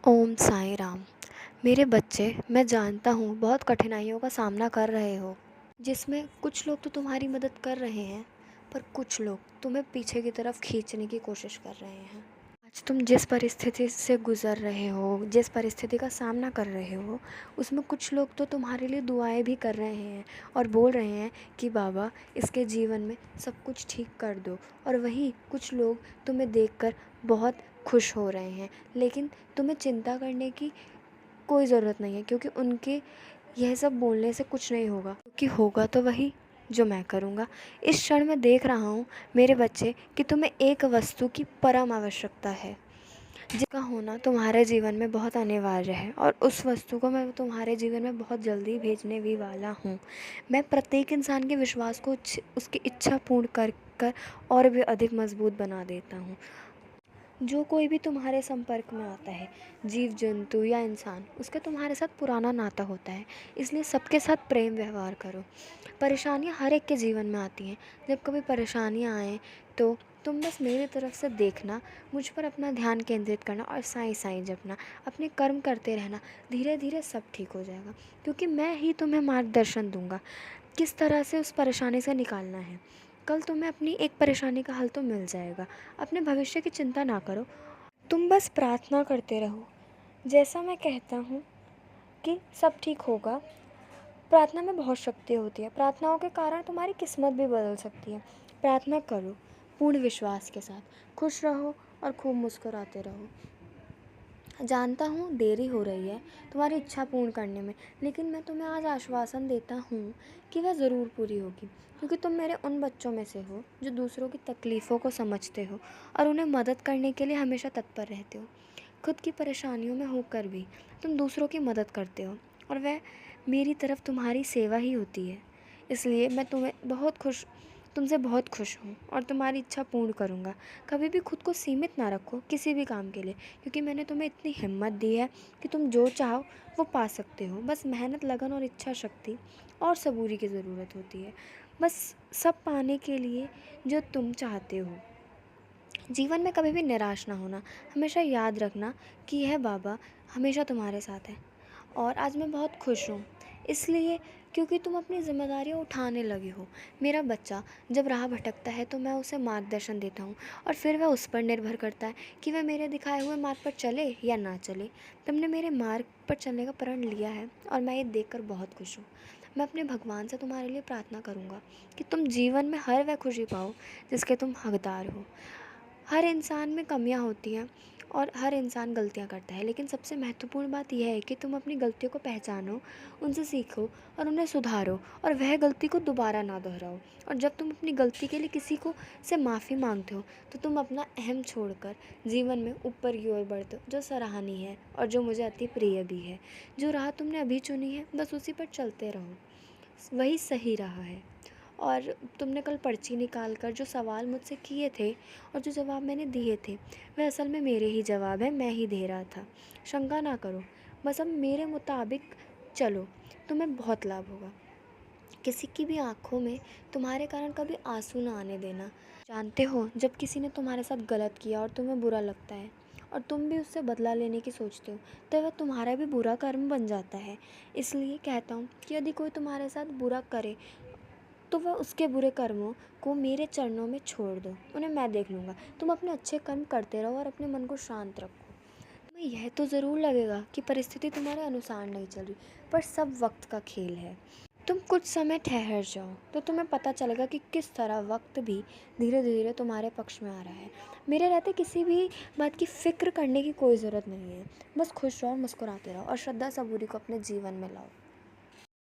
ओम साईं राम। मेरे बच्चे, मैं जानता हूँ बहुत कठिनाइयों का सामना कर रहे हो, जिसमें कुछ लोग तो तुम्हारी मदद कर रहे हैं, पर कुछ लोग तुम्हें पीछे की तरफ खींचने की कोशिश कर रहे हैं। आज तुम जिस परिस्थिति से गुज़र रहे हो, जिस परिस्थिति का सामना कर रहे हो, उसमें कुछ लोग तो तुम्हारे लिए दुआएं भी कर रहे हैं और बोल रहे हैं कि बाबा इसके जीवन में सब कुछ ठीक कर दो। और वहीं कुछ लोग तुम्हें देखकर बहुत खुश हो रहे हैं, लेकिन तुम्हें चिंता करने की कोई ज़रूरत नहीं है, क्योंकि उनके यह सब बोलने से कुछ नहीं होगा, क्योंकि होगा तो वही जो मैं करूँगा। इस क्षण मैं देख रहा हूँ मेरे बच्चे कि तुम्हें एक वस्तु की परम आवश्यकता है, जिसका होना तुम्हारे जीवन में बहुत अनिवार्य है, और उस वस्तु को मैं तुम्हारे जीवन में बहुत जल्दी भेजने भी वाला हूँ। मैं प्रत्येक इंसान के विश्वास को उसकी इच्छा पूर्ण कर और भी अधिक मजबूत बना देता हूँ। जो कोई भी तुम्हारे संपर्क में आता है, जीव जंतु या इंसान, उसका तुम्हारे साथ पुराना नाता होता है, इसलिए सबके साथ प्रेम व्यवहार करो। परेशानियाँ हर एक के जीवन में आती हैं। जब कभी परेशानियाँ आएँ तो तुम बस मेरी तरफ से देखना, मुझ पर अपना ध्यान केंद्रित करना और साईं साईं जपना, अपने कर्म करते रहना। धीरे धीरे सब ठीक हो जाएगा, क्योंकि मैं ही तुम्हें मार्गदर्शन दूंगा किस तरह से उस परेशानी से निकालना है। कल तुम्हें अपनी एक परेशानी का हल तो मिल जाएगा। अपने भविष्य की चिंता ना करो, तुम बस प्रार्थना करते रहो। जैसा मैं कहता हूँ कि सब ठीक होगा, प्रार्थना में बहुत शक्ति होती है। प्रार्थनाओं के कारण तुम्हारी किस्मत भी बदल सकती है। प्रार्थना करो पूर्ण विश्वास के साथ, खुश रहो और खूब मुस्कुराते रहो। जानता हूँ देरी हो रही है तुम्हारी इच्छा पूर्ण करने में, लेकिन मैं तुम्हें आज आश्वासन देता हूँ कि वह ज़रूर पूरी होगी, क्योंकि तुम मेरे उन बच्चों में से हो जो दूसरों की तकलीफ़ों को समझते हो और उन्हें मदद करने के लिए हमेशा तत्पर रहते हो। खुद की परेशानियों में होकर भी तुम दूसरों की मदद करते हो, और वह मेरी तरफ तुम्हारी सेवा ही होती है। इसलिए मैं तुमसे बहुत खुश हूँ और तुम्हारी इच्छा पूर्ण करूँगा। कभी भी खुद को सीमित ना रखो किसी भी काम के लिए, क्योंकि मैंने तुम्हें इतनी हिम्मत दी है कि तुम जो चाहो वो पा सकते हो। बस मेहनत, लगन और इच्छा शक्ति और सबूरी की ज़रूरत होती है, बस सब पाने के लिए जो तुम चाहते हो। जीवन में कभी भी निराश ना होना, हमेशा याद रखना कि यह बाबा हमेशा तुम्हारे साथ है। और आज मैं बहुत खुश हूँ, इसलिए क्योंकि तुम अपनी जिम्मेदारियाँ उठाने लगे हो। मेरा बच्चा जब राह भटकता है तो मैं उसे मार्गदर्शन देता हूँ, और फिर वह उस पर निर्भर करता है कि वह मेरे दिखाए हुए मार्ग पर चले या ना चले। तुमने मेरे मार्ग पर चलने का प्रण लिया है और मैं ये देखकर बहुत खुश हूँ। मैं अपने भगवान से तुम्हारे लिए प्रार्थना करूँगा कि तुम जीवन में हर वह खुशी पाओ जिसके तुम हकदार हो। हर इंसान में कमियां होती हैं और हर इंसान गलतियां करता है, लेकिन सबसे महत्वपूर्ण बात यह है कि तुम अपनी गलतियों को पहचानो, उनसे सीखो और उन्हें सुधारो, और वह गलती को दोबारा ना दोहराओ। और जब तुम अपनी गलती के लिए किसी को से माफ़ी मांगते हो तो तुम अपना अहम छोड़कर जीवन में ऊपर की ओर बढ़ते हो, जो सराहनीय है और जो मुझे अति प्रिय भी है। जो राह तुमने अभी चुनी है, बस उसी पर चलते रहो, वही सही राह है। और तुमने कल पर्ची निकाल कर जो सवाल मुझसे किए थे और जो जवाब मैंने दिए थे, वह असल में मेरे ही जवाब है, मैं ही दे रहा था। शंका ना करो, बस अब मेरे मुताबिक चलो, तुम्हें बहुत लाभ होगा। किसी की भी आंखों में तुम्हारे कारण कभी आंसू ना आने देना। जानते हो, जब किसी ने तुम्हारे साथ गलत किया और तुम्हें बुरा लगता है और तुम भी उससे बदला लेने की सोचते हो, तो वह तुम्हारा भी बुरा कर्म बन जाता है। इसलिए कहता हूँ कि यदि कोई तुम्हारे साथ बुरा करे तो वह उसके बुरे कर्मों को मेरे चरणों में छोड़ दो, उन्हें मैं देख लूँगा। तुम अपने अच्छे कर्म करते रहो और अपने मन को शांत रखो। तुम्हें यह तो ज़रूर लगेगा कि परिस्थिति तुम्हारे अनुसार नहीं चल रही, पर सब वक्त का खेल है। तुम कुछ समय ठहर जाओ तो तुम्हें पता चलेगा कि किस तरह वक्त भी धीरे धीरे तुम्हारे पक्ष में आ रहा है। मेरे रहते किसी भी बात की फ़िक्र करने की कोई ज़रूरत नहीं है। बस खुश रहो और मुस्कुराते रहो और श्रद्धा सबूरी को अपने जीवन में लाओ।